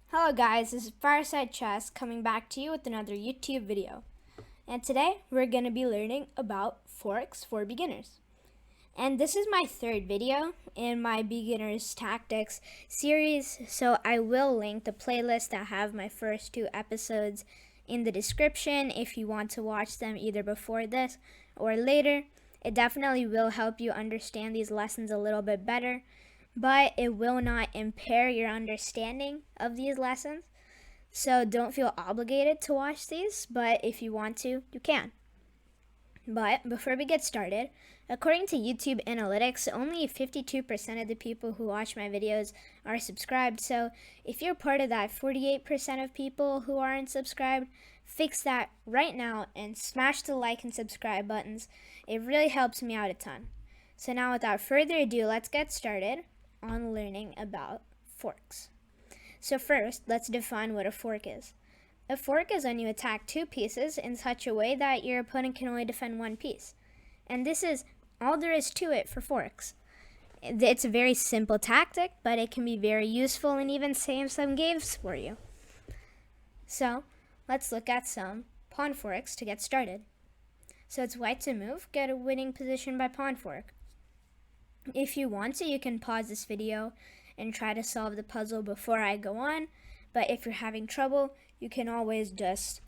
Hello guys, this is Fireside Chess coming back to you with another YouTube video. And today we're going to be learning about forks for beginners. And this is my third video in my beginners tactics series, so I will link the playlist that have my first two episodes in the description if you want to watch them either before this or later. It definitely will help you understand these lessons a little bit better, but it will not impair your understanding of these lessons. So don't feel obligated to watch these, but if you want to, you can. But before we get started, according to YouTube analytics, only 52% of the people who watch my videos are subscribed. So if you're part of that 48% of people who aren't subscribed, fix that right now and smash the like and subscribe buttons. It really helps me out a ton. So now without further ado, let's get started on learning about forks. So first, let's define what a fork is. A fork is when you attack two pieces in such a way that your opponent can only defend one piece. And this is all there is to it for forks. It's a very simple tactic, but it can be very useful and even save some games for you. So let's look at some pawn forks to get started. So it's white to move, get a winning position by pawn fork. If you want to, you can pause this video and try to solve the puzzle before I go on, but if you're having trouble, you can always just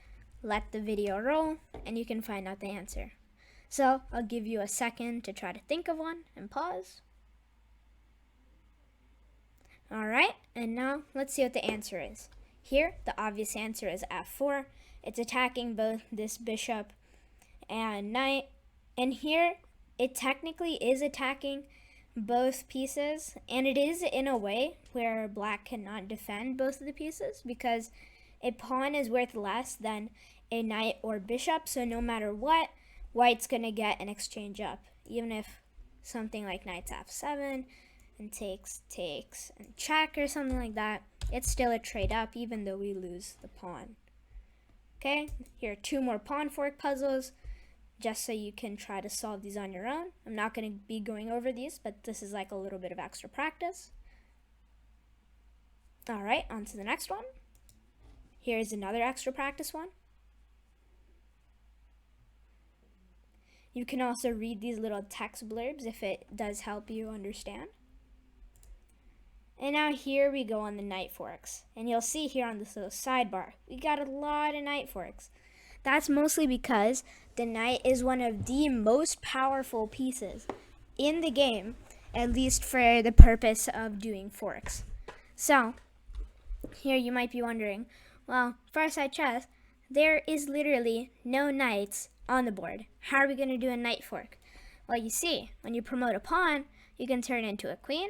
let the video roll and you can find out the answer. So I'll give you a second to try to think of one and pause. Alright, and now let's see what the answer is. Here, the obvious answer is f4. It's attacking both this bishop and knight, and here it technically is attacking both pieces, and it is in a way where black cannot defend both of the pieces because a pawn is worth less than a knight or bishop, so no matter what, white's gonna get an exchange up, even if something like knight f7 and takes and check or something like that, it's still a trade up even though we lose the pawn. Okay, here are two more pawn fork puzzles, just so you can try to solve these on your own. I'm not going to be going over these, but this is like a little bit of extra practice. Alright, on to the next one. Here's another extra practice one. You can also read these little text blurbs if it does help you understand. And now here we go on the knight forks. And you'll see here on this little sidebar, we got a lot of knight forks. That's mostly because the knight is one of the most powerful pieces in the game, at least for the purpose of doing forks. So, here you might be wondering, well, Fireside Chess, there is literally no knights on the board. How are we going to do a knight fork? Well, you see, when you promote a pawn, you can turn it into a queen,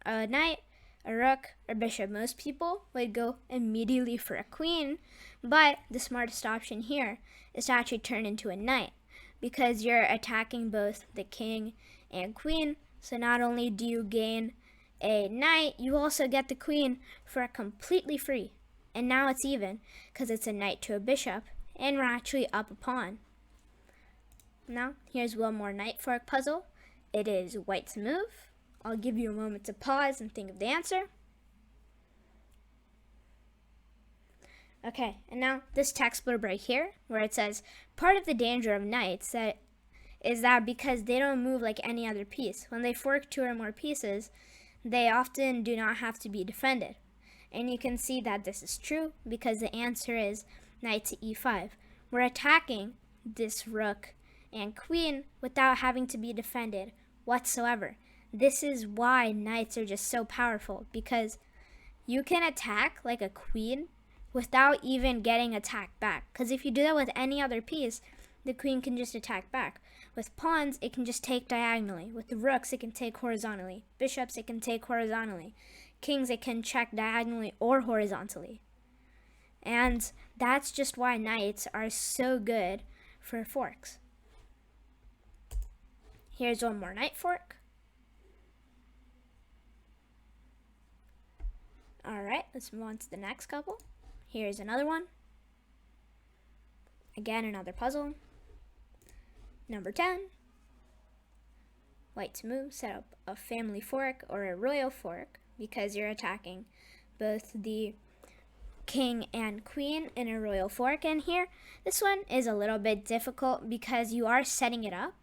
a knight, a rook, or bishop. Most people would go immediately for a queen, but the smartest option here is to actually turn into a knight because you're attacking both the king and queen. So not only do you gain a knight, you also get the queen for completely free. And now it's even because it's a knight to a bishop and we're actually up a pawn. Now here's one more knight fork puzzle. It is white to move. I'll give you a moment to pause and think of the answer. Okay, and now this text blurb right here, where it says, part of the danger of knights is that because they don't move like any other piece, when they fork two or more pieces, they often do not have to be defended. And you can see that this is true because the answer is knight to e5. We're attacking this rook and queen without having to be defended whatsoever. This is why knights are just so powerful, because you can attack like a queen without even getting attacked back. Because if you do that with any other piece, the queen can just attack back. With pawns, it can just take diagonally. With the rooks, it can take horizontally. Bishops, it can take horizontally. Kings, it can check diagonally or horizontally. And that's just why knights are so good for forks. Here's one more knight fork. Alright, let's move on to the next couple. Here's another one. Again, another puzzle. Number 10. White to move, set up a family fork or a royal fork because you're attacking both the king and queen in a royal fork in here. This one is a little bit difficult because you are setting it up.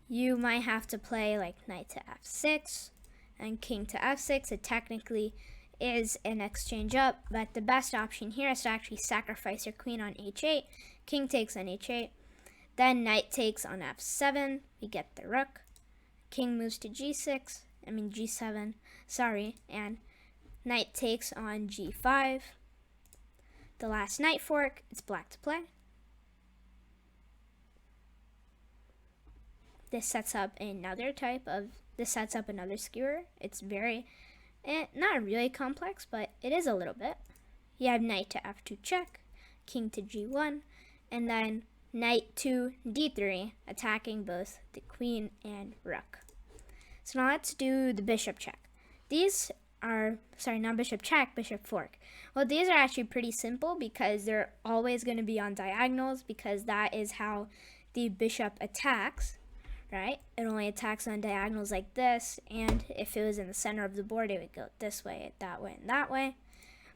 You might have to play like knight to f6 and king to f6. It technically is an exchange up, but the best option here is to actually sacrifice your queen on h8. King takes on h8. Then knight takes on f7. We get the rook. King moves to g7, sorry, and knight takes on g5. The last knight fork, it's black to play. This sets up another skewer. It's very, not really complex, but it is a little bit. You have knight to f2 check, king to g1, and then knight to d3, attacking both the queen and rook. So now let's do the bishop check. These are, sorry, not bishop check, bishop fork. Well, these are actually pretty simple because they're always going to be on diagonals because that is how the bishop attacks, right? It only attacks on diagonals like this, and if it was in the center of the board, it would go this way, that way, and that way.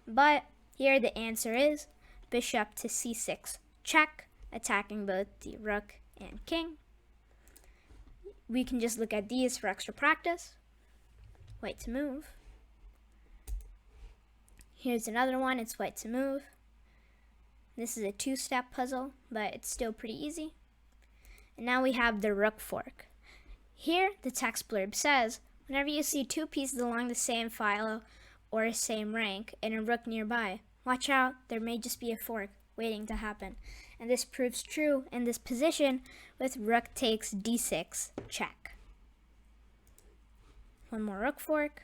But here the answer is bishop to c6 check, attacking both the rook and king. We can just look at these for extra practice. White to move. Here's another one, it's white to move. This is a two-step puzzle, but it's still pretty easy. And now we have the rook fork. Here, the text blurb says, whenever you see two pieces along the same file or same rank and a rook nearby, watch out, there may just be a fork waiting to happen. And this proves true in this position with rook takes d6 check. One more rook fork.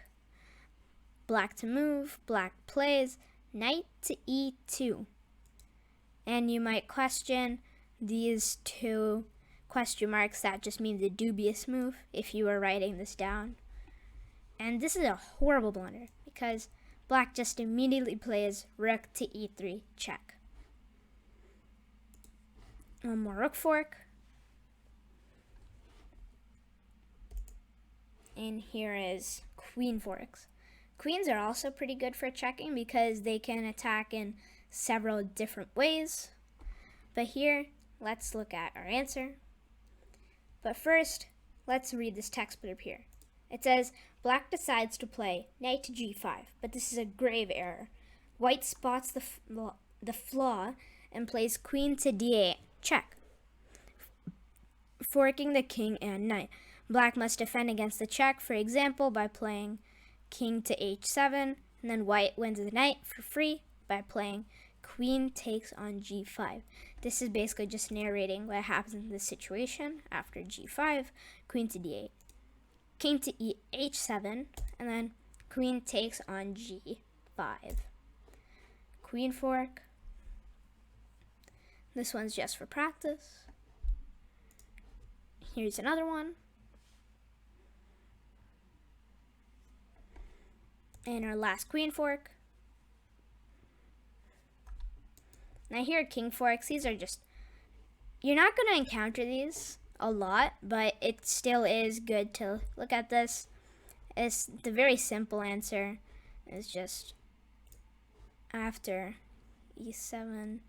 Black to move, black plays knight to e2. And you might question these two question marks, that just means a dubious move if you were writing this down. And this is a horrible blunder because black just immediately plays rook to e3 check. One more rook fork. And here is queen forks. Queens are also pretty good for checking because they can attack in several different ways. But here, let's look at our answer. But first, let's read this text blurb here. It says, black decides to play knight to g5, but this is a grave error. White spots the flaw and plays queen to d8 check, forking the king and knight. Black must defend against the check, for example, by playing king to h7, and then white wins the knight for free by playing queen takes on g5. This is basically just narrating what happens in this situation after g5, queen to d8, king to h7, and then queen takes on g5. Queen fork. This one's just for practice. Here's another one. And our last queen fork. Now here king forks, these are just, you're not going to encounter these a lot, but it still is good to look at this. It's the very simple answer is just after e7.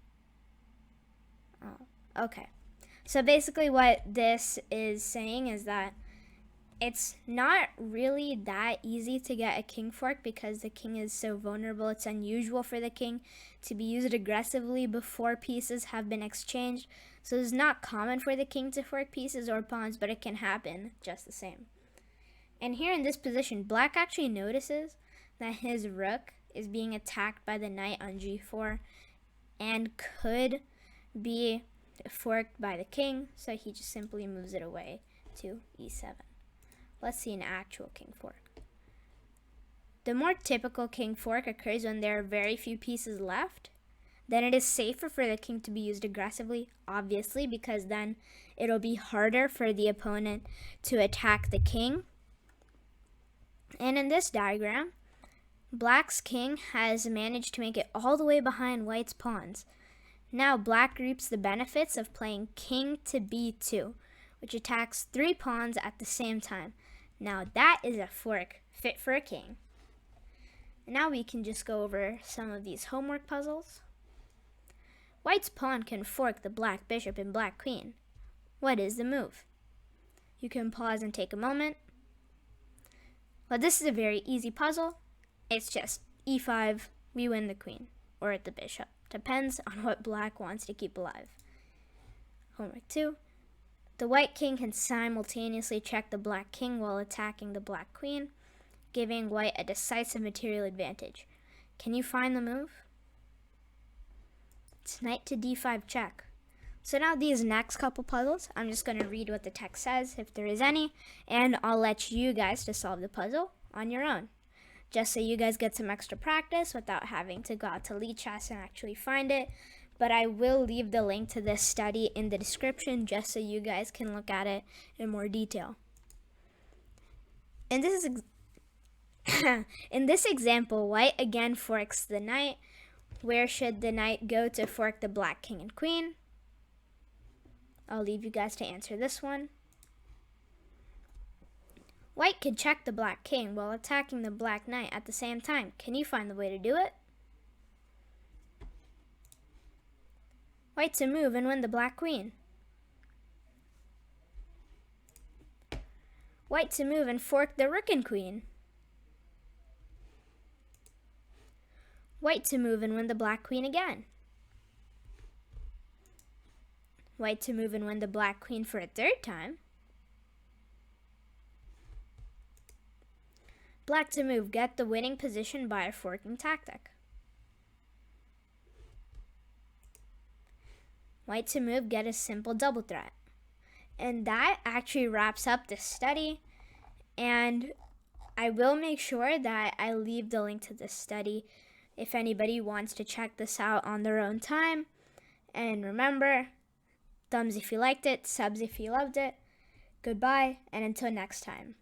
Oh, okay. So basically what this is saying is that it's not really that easy to get a king fork because the king is so vulnerable. It's unusual for the king to be used aggressively before pieces have been exchanged. So it's not common for the king to fork pieces or pawns, but it can happen just the same. And here in this position, black actually notices that his rook is being attacked by the knight on g4 and could be forked by the king, so he just simply moves it away to e7. Let's see an actual king fork. The more typical king fork occurs when there are very few pieces left. Then it is safer for the king to be used aggressively, obviously, because then it'll be harder for the opponent to attack the king. And in this diagram, black's king has managed to make it all the way behind white's pawns. Now black reaps the benefits of playing king to b2, which attacks 3 pawns at the same time. Now that is a fork fit for a king. And now we can just go over some of these homework puzzles. White's pawn can fork the black bishop and black queen. What is the move? You can pause and take a moment. Well, this is a very easy puzzle. It's just e5, we win the queen, or the bishop. Depends on what black wants to keep alive. Homework 2. The white king can simultaneously check the black king while attacking the black queen, giving white a decisive material advantage. Can you find the move? It's knight to d5 check. So now these next couple puzzles, I'm just going to read what the text says, if there is any, and I'll let you guys to solve the puzzle on your own, just so you guys get some extra practice without having to go out to Lichess and actually find it. But I will leave the link to this study in the description just so you guys can look at it in more detail. In this example, white again forks the knight. Where should the knight go to fork the black king and queen? I'll leave you guys to answer this one. White can check the black king while attacking the black knight at the same time. Can you find the way to do it? White to move and win the black queen. White to move and fork the rook and queen. White to move and win the black queen again. White to move and win the black queen for a third time. Black to move, get the winning position by a forking tactic. White to move, get a simple double threat. And that actually wraps up this study. And I will make sure that I leave the link to this study if anybody wants to check this out on their own time. And remember, thumbs if you liked it, subs if you loved it. Goodbye, and until next time.